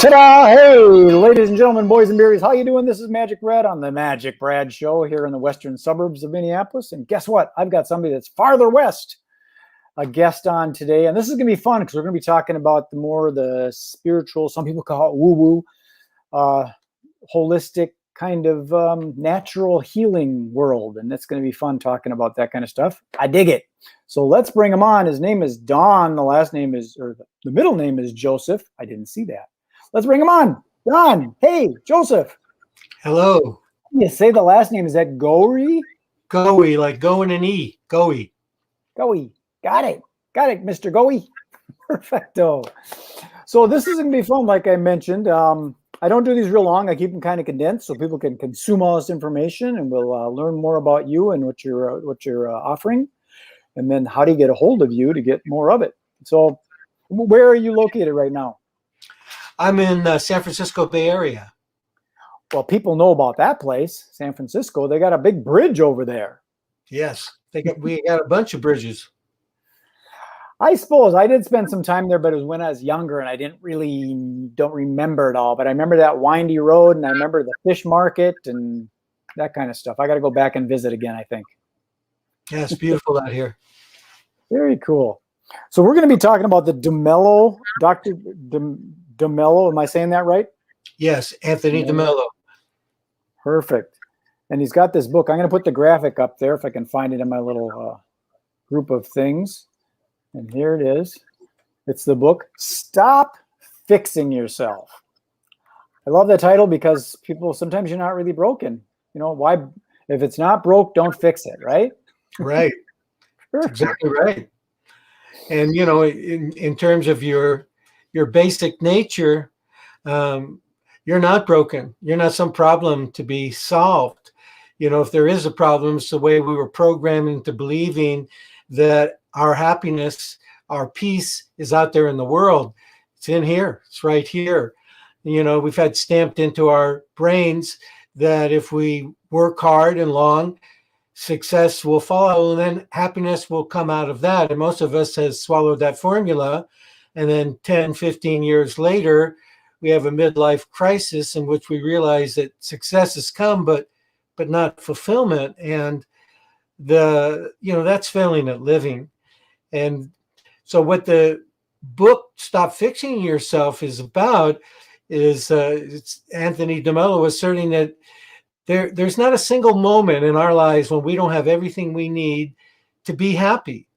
Ta-da! Hey, ladies and gentlemen, boys and beers, how you doing? This is Magic Brad on the Magic Brad Show here in the western suburbs of Minneapolis. And guess what? I've got somebody that's farther west, a guest on today. And this is going to be fun because we're going to be talking about the spiritual, some people call it woo-woo, holistic kind of natural healing world. And it's going to be fun talking about that kind of stuff. I dig it. So let's bring him on. His name is Don. The middle name is Joseph. I didn't see that. Let's bring him on. Don, hey, Joseph. Hello. You say the last name, is that Goey? Goey, like going an E. Goey. Goey. Got it, Mr. Goey. Perfecto. So this is going to be fun, like I mentioned. I don't do these real long. I keep them kind of condensed so people can consume all this information, and we'll learn more about you and what you're offering, and then how to get a hold of you to get more of it. So where are you located right now? I'm in San Francisco Bay Area. Well, people know about that place, San Francisco. They got a big bridge over there. Yes, we got a bunch of bridges. I suppose I did spend some time there, but it was when I was younger and I don't remember it all. But I remember that windy road, and I remember the fish market and that kind of stuff. I got to go back and visit again, I think. Yeah, it's beautiful out here. Very cool. So we're going to be talking about the Mello, Dr. Mello. Am I saying that right? Yes, Anthony Mello. Perfect. And he's got this book. I'm going to put the graphic up there if I can find it in my little group of things. And here it is. It's the book, Stop Fixing Yourself. I love the title because sometimes you're not really broken. You know, why? If it's not broke, don't fix it, right? Right. That's exactly right. And, you know, in terms of your basic nature, you're not broken. You're not some problem to be solved. You know, if there is a problem, it's the way we were programmed into believing that our happiness, our peace is out there in the world. It's in here. It's right here. You know, we've had stamped into our brains that if we work hard and long, success will follow, and then happiness will come out of that. And most of us has swallowed that formula. And then 10, 15 years later, we have a midlife crisis in which we realize that success has come, but not fulfillment. And that's failing at living. And so what the book Stop Fixing Yourself is about is it's Anthony DeMello asserting that there's not a single moment in our lives when we don't have everything we need to be happy.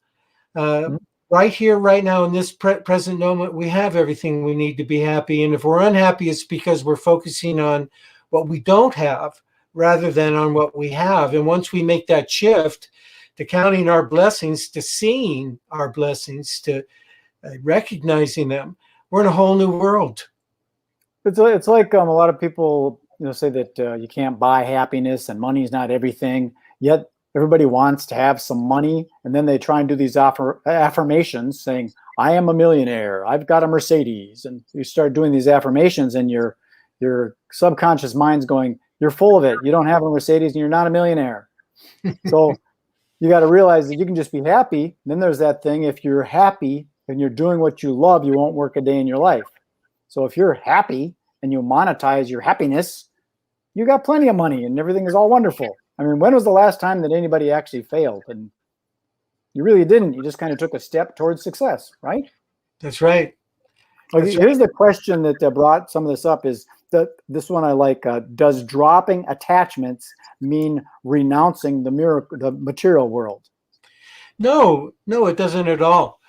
Right here, right now, in this present moment, we have everything we need to be happy. And if we're unhappy, it's because we're focusing on what we don't have rather than on what we have. And once we make that shift to counting our blessings, to seeing our blessings, to recognizing them, we're in a whole new world. It's like a lot of people, say that you can't buy happiness and money is not everything. Yet everybody wants to have some money, and then they try and do these affirmations saying, "I am a millionaire. I've got a Mercedes," and you start doing these affirmations, and your subconscious mind's going, "You're full of it. You don't have a Mercedes, and you're not a millionaire." So you got to realize that you can just be happy. And then there's that thing: if you're happy and you're doing what you love, you won't work a day in your life. So if you're happy and you monetize your happiness, you got plenty of money and everything is all wonderful. I mean, when was the last time that anybody actually failed? And you really didn't. You just kind of took a step towards success, right? That's right. Here's the question that brought some of this up is this one I like. Does dropping attachments mean renouncing the material world? No, it doesn't at all.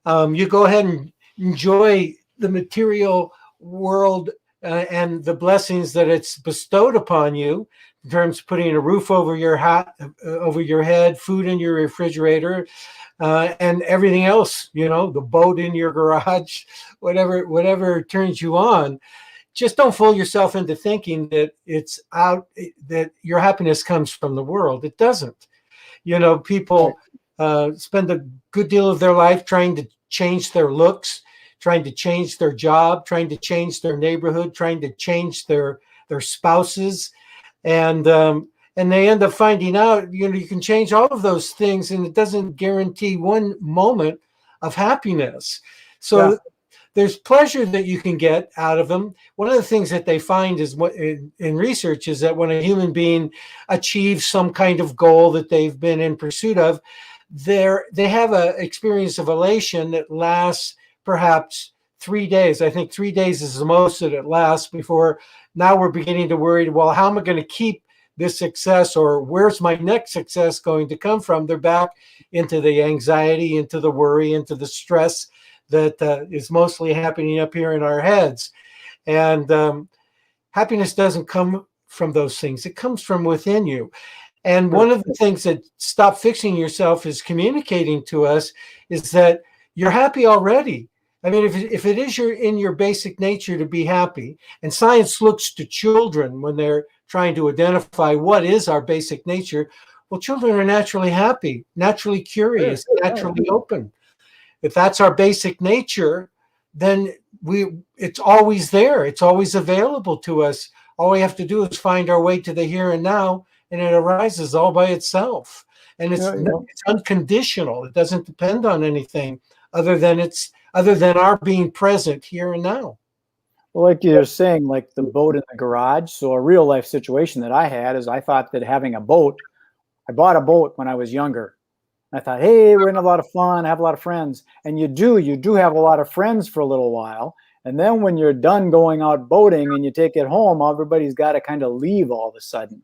You go ahead and enjoy the material world and the blessings that it's bestowed upon you, in terms of putting a roof over your head, food in your refrigerator, and everything else, the boat in your garage, whatever turns you on. Just don't fool yourself into thinking that that your happiness comes from the world. It doesn't. People spend a good deal of their life trying to change their looks, trying to change their job, trying to change their neighborhood, trying to change their spouses. And they end up finding out, you can change all of those things, and it doesn't guarantee one moment of happiness. So there's pleasure that you can get out of them. One of the things that they find is what in research is that when a human being achieves some kind of goal that they've been in pursuit of, they have an experience of elation that lasts perhaps 3 days. I think 3 days is the most that it lasts before now we're beginning to worry, well, how am I going to keep this success, or where's my next success going to come from? They're back into the anxiety, into the worry, into the stress that is mostly happening up here in our heads. And happiness doesn't come from those things. It comes from within you. And one of the things that Stop Fixing Yourself is communicating to us is that you're happy already. I mean, if it is in your basic nature to be happy, and science looks to children when they're trying to identify what is our basic nature, well, children are naturally happy, naturally curious, naturally open. If that's our basic nature, then it's always there. It's always available to us. All we have to do is find our way to the here and now, and it arises all by itself. And it's unconditional. It doesn't depend on anything other than our being present here and now. Well, like you're saying, like the boat in the garage. So a real life situation that I had is I thought that having a boat, I bought a boat when I was younger. I thought, hey, we're in a lot of fun, have a lot of friends. And you do have a lot of friends for a little while. And then when you're done going out boating and you take it home, everybody's got to kind of leave all of a sudden.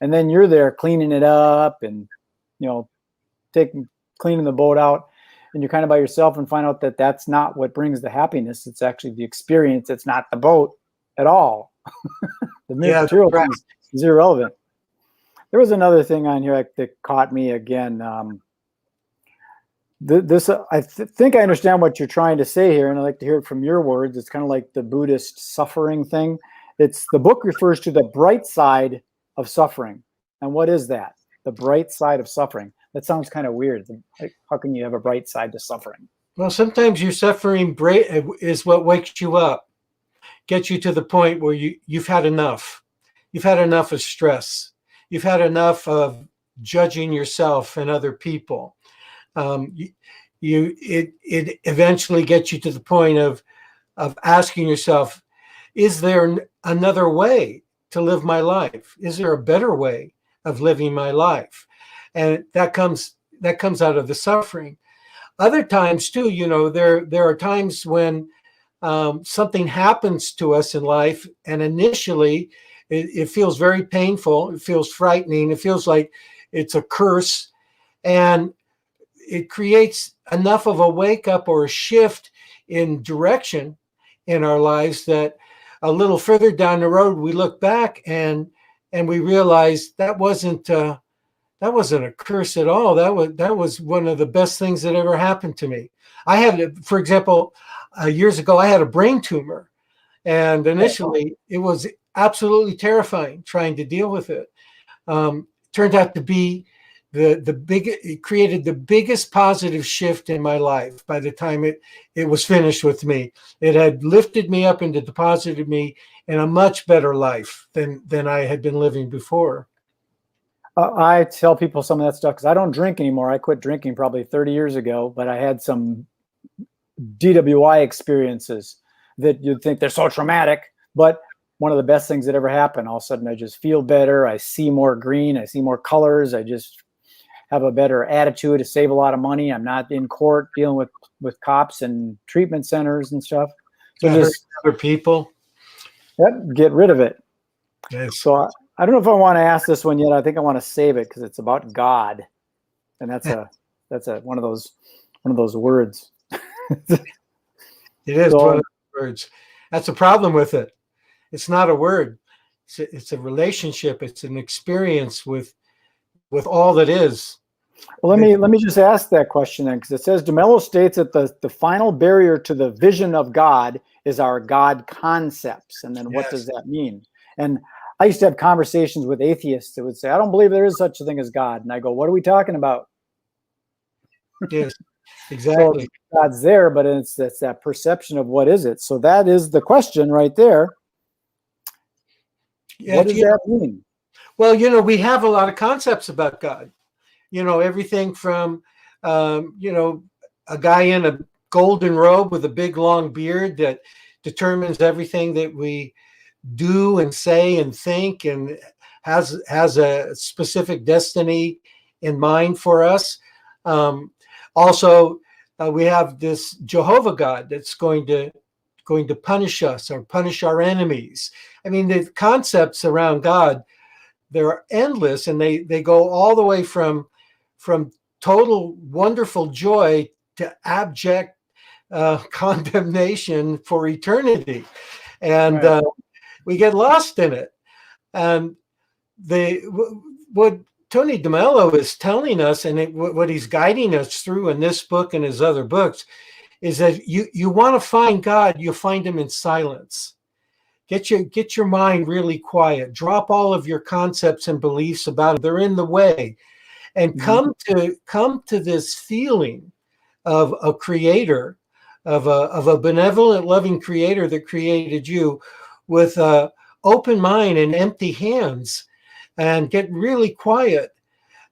And then you're there cleaning it up and, cleaning the boat out. And you're kind of by yourself and find out that that's not what brings the happiness. It's actually the experience. It's not the boat at all. The material is irrelevant. There was another thing on here that caught me again. I think I understand what you're trying to say here, and I'd like to hear it from your words. It's kind of like the Buddhist suffering thing. The book refers to the bright side of suffering. And what is that? The bright side of suffering. That sounds kind of weird. How can you have a bright side to suffering? Well, sometimes your suffering is what wakes you up, gets you to the point where you've had enough. You've had enough of stress. You've had enough of judging yourself and other people. It eventually gets you to the point of asking yourself, is there another way to live my life? Is there a better way of living my life? And that comes out of the suffering. Other times too, there are times when something happens to us in life, and initially it feels very painful. It feels frightening. It feels like it's a curse, and it creates enough of a wake up or a shift in direction in our lives that a little further down the road we look back and we realize that wasn't a curse at all. That was one of the best things that ever happened to me. I had, for example, years ago, I had a brain tumor, and initially it was absolutely terrifying trying to deal with it. Turned out to be it created the biggest positive shift in my life by the time it was finished with me. It had lifted me up and deposited me in a much better life than I had been living before. I tell people some of that stuff because I don't drink anymore. I quit drinking probably 30 years ago, but I had some DWI experiences that you'd think they're so traumatic, but one of the best things that ever happened. All of a sudden, I just feel better. I see more green. I see more colors. I just have a better attitude to save a lot of money. I'm not in court dealing with cops and treatment centers and stuff. So just other people. Get rid of it. Yes. So I don't know if I want to ask this one yet. I think I want to save it because it's about God, and that's one of those words. It is one of those words. That's a problem with it. It's not a word. It's a relationship. It's an experience with all that is. Well, let me just ask that question then, because it says Mello states that the final barrier to the vision of God is our God concepts, and then what does that mean? And I used to have conversations with atheists that would say, I don't believe there is such a thing as God. And I go, what are we talking about? Yes, exactly. So God's there, but it's that perception of what is it. So that is the question right there. Yeah, what does that mean? Well, we have a lot of concepts about God. Everything from, a guy in golden robe with a big long beard that determines everything that we do and say and think, and has a specific destiny in mind for us. Also, we have this Jehovah God that's going to punish us or punish our enemies. I mean, the concepts around God, they're endless, and they go all the way from total wonderful joy to abject condemnation for eternity, and Right. we get lost in it. And what Tony DeMello is telling us, and what he's guiding us through in this book and his other books, is that you want to find God, you'll find him in silence. Get your mind really quiet. Drop all of your concepts and beliefs about it. They're in the way. And come to this feeling of a creator, of a benevolent, loving creator that created you, with a open mind and empty hands, and get really quiet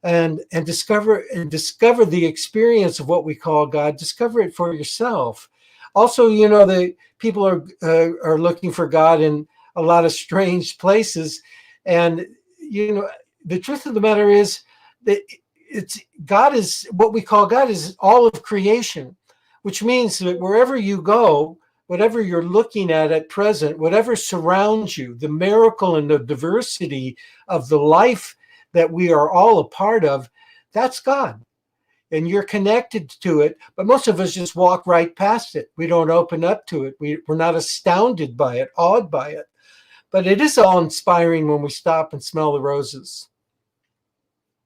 and discover the experience of what we call God. Discover it for yourself. Also, the people are looking for God in a lot of strange places, and the truth of the matter is that God is what we call God is all of creation, which means that wherever you go, whatever you're looking at present, whatever surrounds you, the miracle and the diversity of the life that we are all a part of, that's God. And you're connected to it, but most of us just walk right past it. We don't open up to it. We're not astounded by it, awed by it. But it is all inspiring when we stop and smell the roses.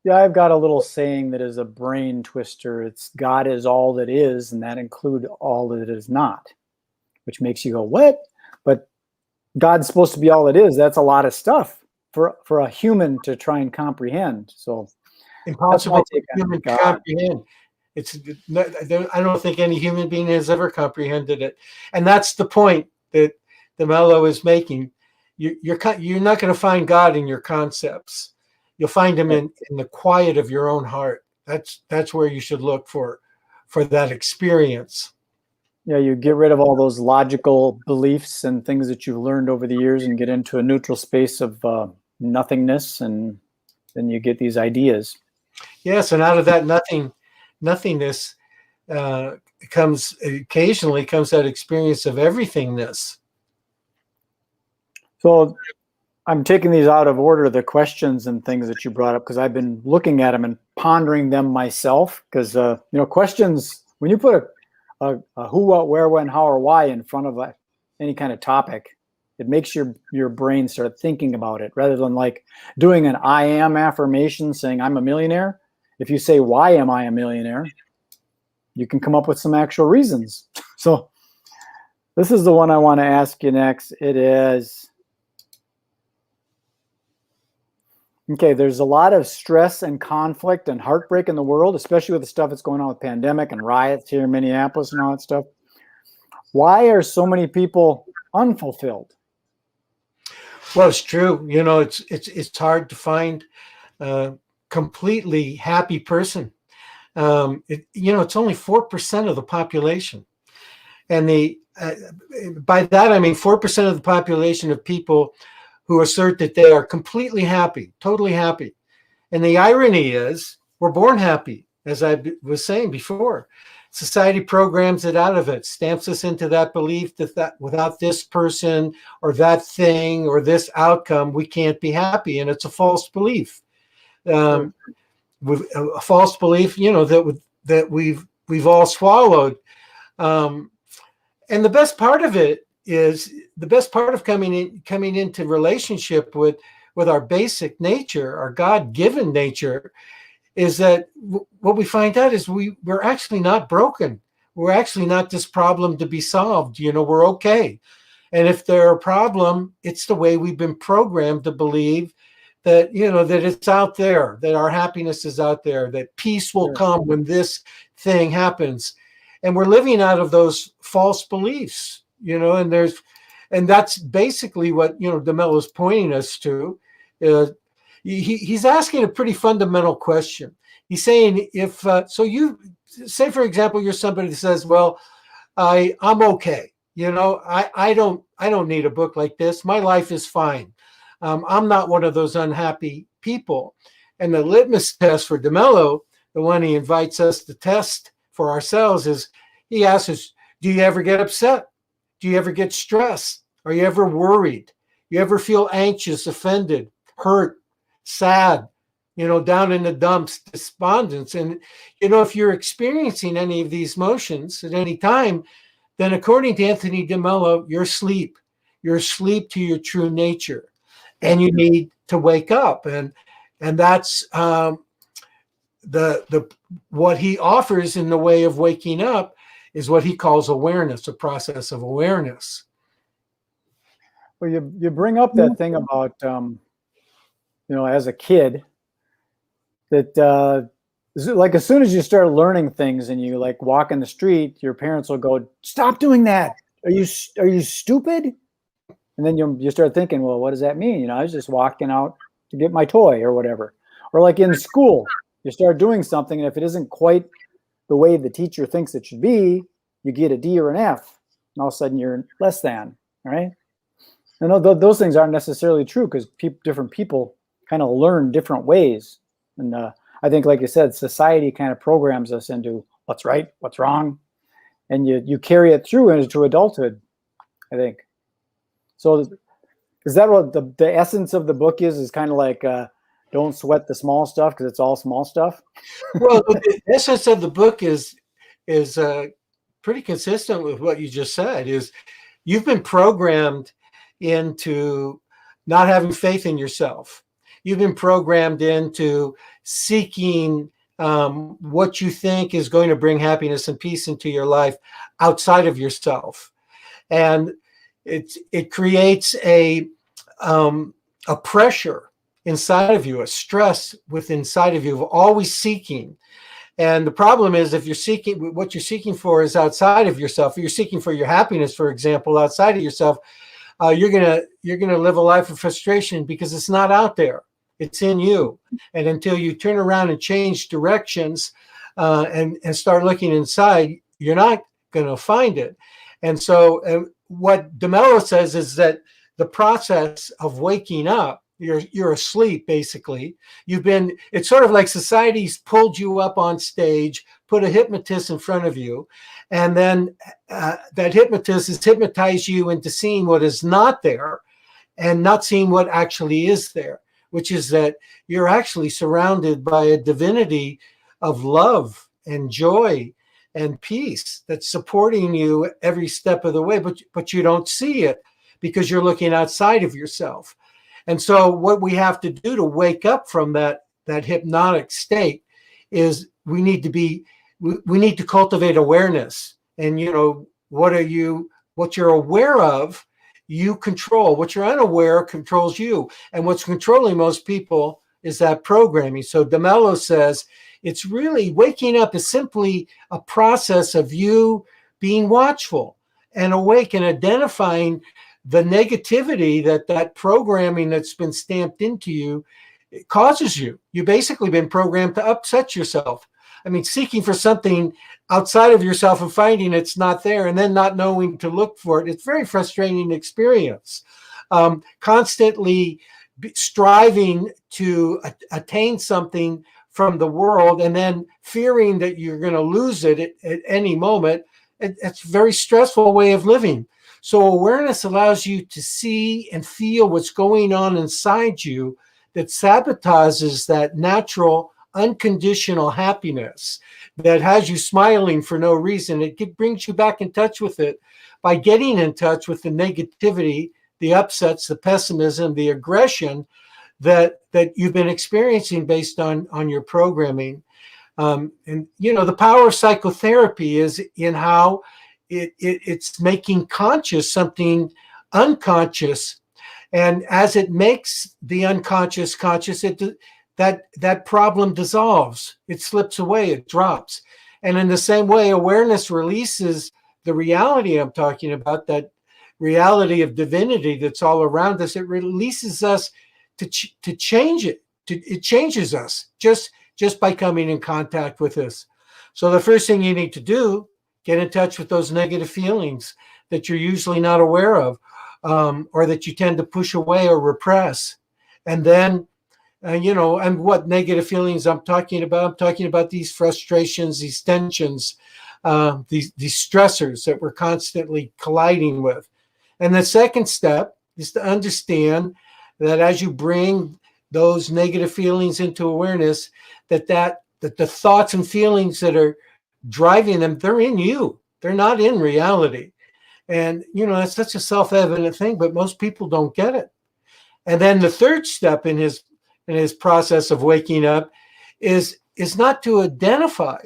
Yeah, I've got a little saying that is a brain twister. It's God is all that is, and that includes all that it is not, which makes you go, what? But God's supposed to be all it is. That's a lot of stuff for a human to try and comprehend. So impossible for human to comprehend. I don't think any human being has ever comprehended it. And that's the point that the Mello is making. You're not going to find God in your concepts. You'll find him in the quiet of your own heart. That's where you should look for that experience. Yeah, you get rid of all those logical beliefs and things that you've learned over the years and get into a neutral space of nothingness, and then you get these ideas. Yes, and out of that nothingness comes that experience of everythingness. So I'm taking these out of order, the questions and things that you brought up, because I've been looking at them and pondering them myself. Because questions, when you put a who, what, where, when, how, or why in front of any kind of topic, it makes your brain start thinking about it, rather than like doing an I am affirmation saying I'm a millionaire. If you say, why am I a millionaire? You can come up with some actual reasons. So this is the one I want to ask you next. It is, okay, there's a lot of stress and conflict and heartbreak in the world, especially with the stuff that's going on with pandemic and riots here in Minneapolis and all that stuff. Why are so many people unfulfilled? Well, it's true. It's hard to find a completely happy person. It's only 4% of the population, and by that I mean 4% of the population of people who assert that they are completely happy, totally happy. And the irony is, we're born happy, as I was saying before. Society programs it out of it, stamps us into that belief that without this person or that thing or this outcome, we can't be happy. And it's a false belief. A false belief, that we've all swallowed. And the best part of it is, the best part of coming into relationship with our basic nature, our God-given nature, is that what we find out is we're actually not broken. We're actually not this problem to be solved. We're okay. And if there's a problem, it's the way we've been programmed to believe that, that it's out there, that our happiness is out there, that peace will come when this thing happens. And we're living out of those false beliefs, and that's basically what, DeMello is pointing us to. He's asking a pretty fundamental question. He's saying, if so you say, for example, you're somebody that says, well, I'm okay. I don't need a book like this. My life is fine. I'm not one of those unhappy people. And the litmus test for DeMello, the one he invites us to test for ourselves, is he asks us, do you ever get upset? Do you ever get stressed? Are you ever worried? You ever feel anxious, offended, hurt, sad, down in the dumps, despondence? And, if you're experiencing any of these emotions at any time, then according to Anthony DeMello, you're asleep. You're asleep to your true nature, and you need to wake up. And that's the what he offers in the way of waking up is what he calls awareness, a process of awareness. Well, you bring up that thing about as a kid that like as soon as you start learning things and you like walk in the street, your parents will go, "Stop doing that. Are you stupid?" And then you start thinking, well, what does that mean? I was just walking out to get my toy or whatever. Or like in school, you start doing something, and if it isn't quite the way the teacher thinks it should be, you get a D or an F, and all of a sudden you're less than, right? And those things aren't necessarily true because different people kind of learn different ways. And I think, like you said, society kind of programs us into what's right, what's wrong, and you carry it through into adulthood, I think. So is that what the essence of the book is kind of like don't sweat the small stuff because it's all small stuff? Well, the essence of the book is pretty consistent with what you just said. Is you've been programmed into not having faith in yourself. You've been programmed into seeking what you think is going to bring happiness and peace into your life outside of yourself, and it creates a pressure inside of you, a stress inside of you of always seeking. And the problem is, if what you're seeking for is outside of yourself, if you're seeking for your happiness, for example, outside of yourself, you're gonna live a life of frustration because it's not out there. It's in you. And until you turn around and change directions and start looking inside, you're not gonna find it. And so what DeMello says is that the process of waking up, you're asleep, basically. It's sort of like society's pulled you up on stage, put a hypnotist in front of you, and then that hypnotist has hypnotized you into seeing what is not there and not seeing what actually is there, which is that you're actually surrounded by a divinity of love and joy and peace that's supporting you every step of the way, but you don't see it because you're looking outside of yourself. And so what we have to do to wake up from that hypnotic state is we need to cultivate awareness. And what you're aware of, you control. What you're unaware controls you. And what's controlling most people is that programming. So DeMello says it's really waking up is simply a process of you being watchful and awake and identifying the negativity that programming that's been stamped into you causes you. You've basically been programmed to upset yourself. I mean, seeking for something outside of yourself and finding it's not there and then not knowing to look for it. It's a very frustrating experience. Constantly striving to attain something from the world and then fearing that you're going to lose it at any moment. It's a very stressful way of living. So awareness allows you to see and feel what's going on inside you that sabotages that natural, unconditional happiness that has you smiling for no reason. It brings you back in touch with it by getting in touch with the negativity, the upsets, the pessimism, the aggression that you've been experiencing based on your programming. And the power of psychotherapy is in how it's making conscious something unconscious, and as it makes the unconscious conscious, that problem dissolves, it slips away, it drops. And in the same way, awareness releases the reality I'm talking about, that reality of divinity that's all around us. It releases us to change it. It changes us just by coming in contact with us. So the first thing you need to do Get in touch with those negative feelings that you're usually not aware of, or that you tend to push away or repress. And then, and what negative feelings I'm talking about? I'm talking about these frustrations, these tensions, these stressors that we're constantly colliding with. And the second step is to understand that as you bring those negative feelings into awareness, that the thoughts and feelings that are driving them, they're in you. They're not in reality. And, that's such a self-evident thing, but most people don't get it. And then the third step in his process of waking up is not to identify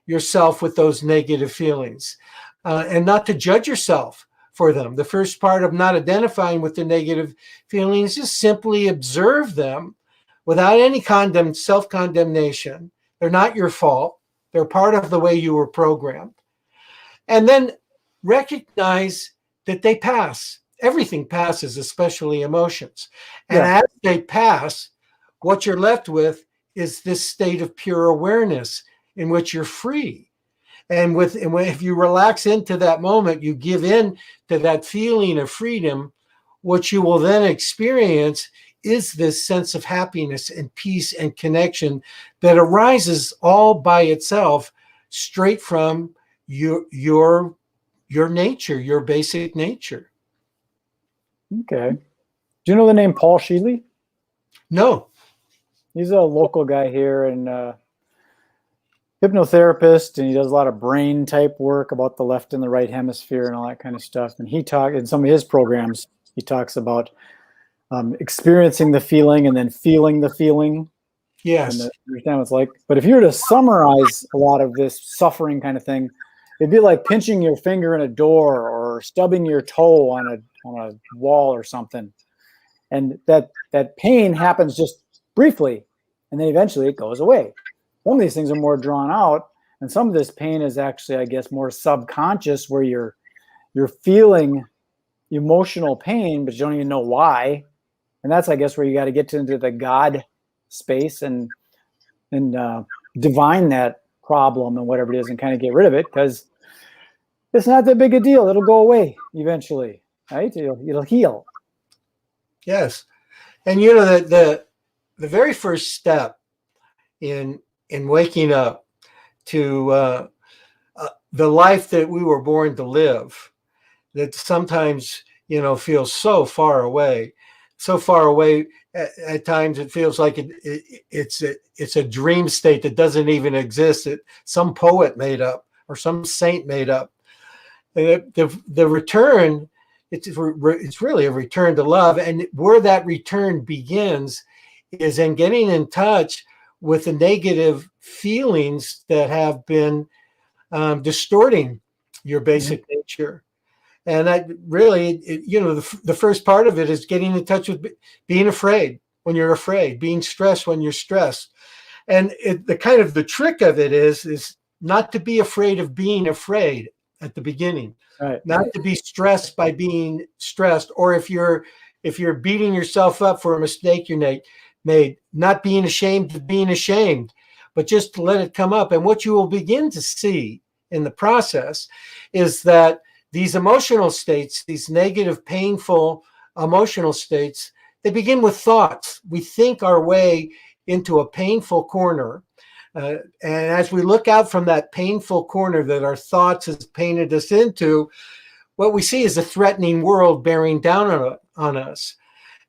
yourself with those negative feelings, and not to judge yourself for them. The first part of not identifying with the negative feelings is simply observe them without any self-condemnation. They're not your fault. They're part of the way you were programmed. And then recognize that they pass. Everything passes, especially emotions. And as they pass, what you're left with is this state of pure awareness in which you're free. And if you relax into that moment, you give in to that feeling of freedom, what you will then experience is this sense of happiness and peace and connection that arises all by itself, straight from your nature, your basic nature. Okay. Do you know the name Paul Sheely? No. He's a local guy here, and hypnotherapist, and he does a lot of brain type work about the left and the right hemisphere and all that kind of stuff. And in some of his programs, he talks about experiencing the feeling and then feeling the feeling. Yes. And understand what it's like. But if you were to summarize a lot of this suffering kind of thing, it'd be like pinching your finger in a door or stubbing your toe on a wall or something. And that pain happens just briefly, and then eventually it goes away. Some of these things are more drawn out, and some of this pain is actually, I guess, more subconscious, where you're feeling emotional pain, but you don't even know why. And that's, I guess, where you got to get into the God space and divine that problem and whatever it is, and kind of get rid of it, because it's not that big a deal. It'll go away eventually, right? It'll heal. Yes. And the very first step in waking up to the life that we were born to live, that sometimes feels so far away at times. It feels like it's a dream state that doesn't even exist, that some poet made up or some saint made up. The return, it's really a return to love. And where that return begins is in getting in touch with the negative feelings that have been distorting your basic nature. And that really, the first part of it is getting in touch with being afraid when you're afraid, being stressed when you're stressed. And the trick of it is not to be afraid of being afraid at the beginning, right. Not to be stressed by being stressed, or if you're beating yourself up for a mistake you made, not being ashamed of being ashamed, but just to let it come up. And what you will begin to see in the process is that these emotional states, these negative, painful emotional states, they begin with thoughts. We think our way into a painful corner. And as we look out from that painful corner that our thoughts has painted us into, what we see is a threatening world bearing down on us.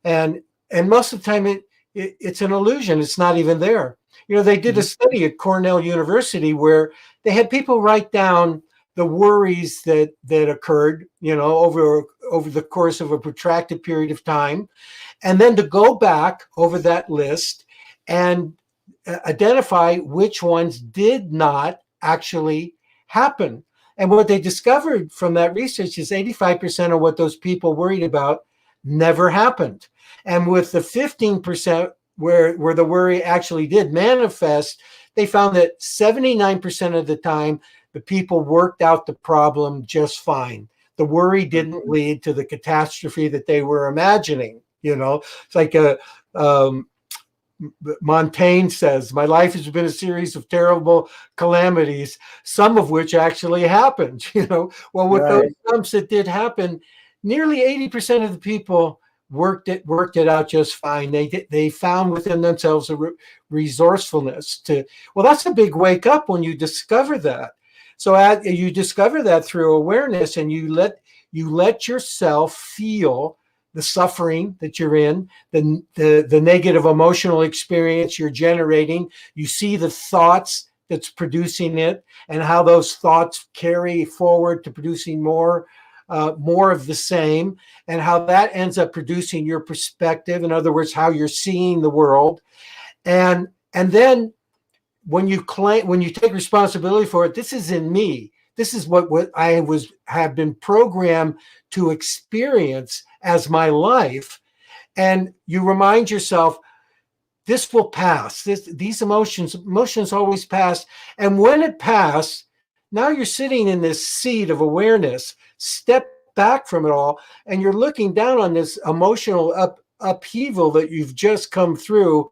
And most of the time it's an illusion. It's not even there. They did a study at Cornell University where they had people write down the worries that occurred, over the course of a protracted period of time, and then to go back over that list and identify which ones did not actually happen. And what they discovered from that research is 85% of what those people worried about never happened. And with the 15% where the worry actually did manifest, they found that 79% of the time, the people worked out the problem just fine. The worry didn't lead to the catastrophe that they were imagining. It's like Montaigne says, my life has been a series of terrible calamities, some of which actually happened. Well, with those jumps that did happen, nearly 80% of the people worked it out just fine. They found within themselves a resourcefulness well, that's a big wake up when you discover that. So you discover that through awareness, and you let yourself feel the suffering that you're in, the negative emotional experience you're generating. You see the thoughts that's producing it, and how those thoughts carry forward to producing more of the same, and how that ends up producing your perspective. In other words, how you're seeing the world. And then when you take responsibility for it, this is in me. This is what I have been programmed to experience as my life. And you remind yourself, this will pass. These emotions always pass. And when it passes, now you're sitting in this seat of awareness, step back from it all, and you're looking down on this emotional upheaval that you've just come through,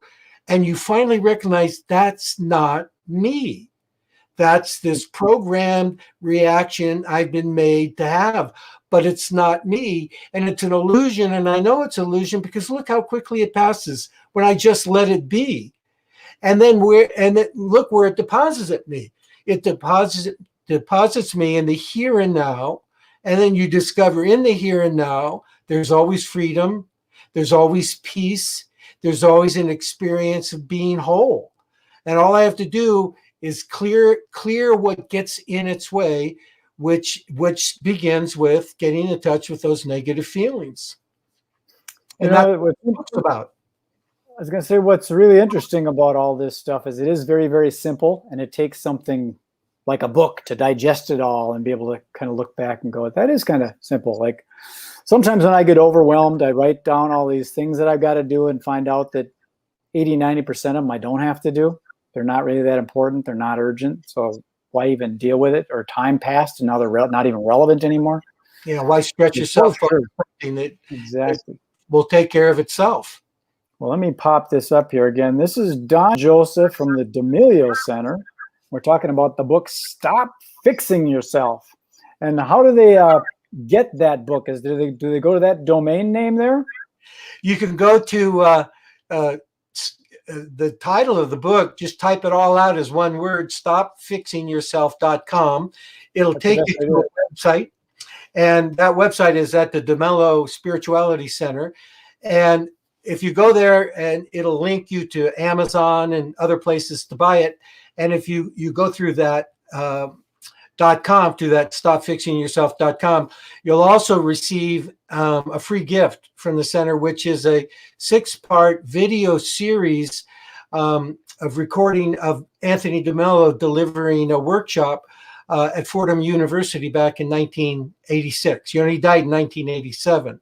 and you finally recognize that's not me. That's this programmed reaction I've been made to have, but it's not me. And it's an illusion. And I know it's an illusion because look how quickly it passes when I just let it be. And then look where it deposits me. It deposits me in the here and now. And then you discover in the here and now, there's always freedom. There's always peace. There's always an experience of being whole. And all I have to do is clear what gets in its way, which begins with getting in touch with those negative feelings. And that's what it's about. I was going to say, what's really interesting about all this stuff is it is very, very simple, and it takes something like a book to digest it all and be able to kind of look back and go, that is kind of simple. Like sometimes when I get overwhelmed, I write down all these things that I've got to do and find out that 80-90% of them I don't have to do. They're not really that important. They're not urgent. So why even deal with it? Or time passed and now they're not even relevant anymore. Why stretch yourself for something that exactly will take care of itself? Well, let me pop this up here again. This is Don Joseph from the D'Amelio Center. We're talking about the book, Stop Fixing Yourself. And how do they get that book? Do they go to that domain name there? You can go to the title of the book, just type it all out as one word, stopfixingyourself.com. It'll take you to a website, and that website is at the Mello Spirituality Center. And if you go there, and it'll link you to Amazon and other places to buy it. And if you go through that .com to that stopfixingyourself.com, you'll also receive a free gift from the center, which is a 6-part video series of recording of Anthony DeMello delivering a workshop at Fordham University back in 1986. He died in 1987.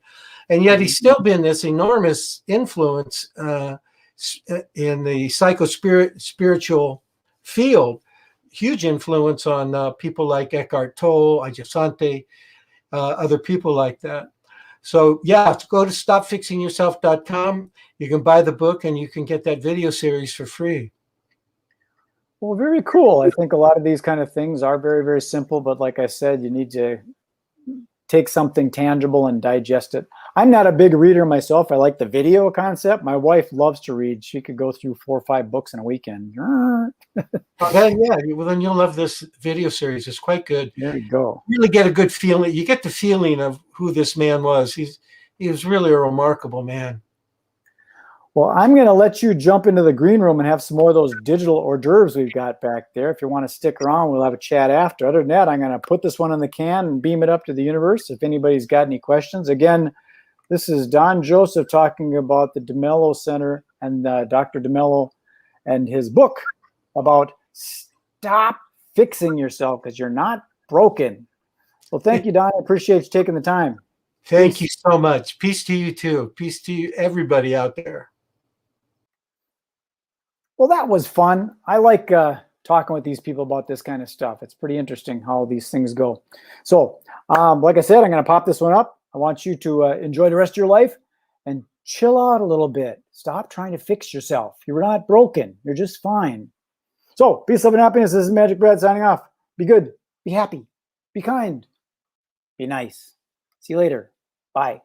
And yet he's still been this enormous influence in the spiritual field. Huge influence on people like Eckhart Tolle, Ajasante, other people like that. So yeah, go to stopfixingyourself.com. You can buy the book and you can get that video series for free. Well, very cool. I think a lot of these kind of things are very, very simple, but like I said, you need to take something tangible and digest it. I'm not a big reader myself. I like the video concept. My wife loves to read. She could go through 4 or 5 books in a weekend. Well, then you'll love this video series. It's quite good. There you go. You really get a good feeling. You get the feeling of who this man was. He was really a remarkable man. Well, I'm going to let you jump into the green room and have some more of those digital hors d'oeuvres we've got back there. If you want to stick around, we'll have a chat after. Other than that, I'm going to put this one in the can and beam it up to the universe if anybody's got any questions. Again, this is Don Joseph talking about the DeMello Center and Dr. DeMello and his book about stop fixing yourself because you're not broken. Well, thank you, Don. I appreciate you taking the time. Thank you so much. Peace to you too. Peace to you, everybody out there. Well, that was fun. I like talking with these people about this kind of stuff. It's pretty interesting how these things go. So, like I said, I'm going to pop this one up. I want you to enjoy the rest of your life and chill out a little bit. Stop trying to fix yourself. You're not broken. You're just fine. So, peace, love, and happiness. This is Magic Brad signing off. Be good. Be happy. Be kind. Be nice. See you later. Bye.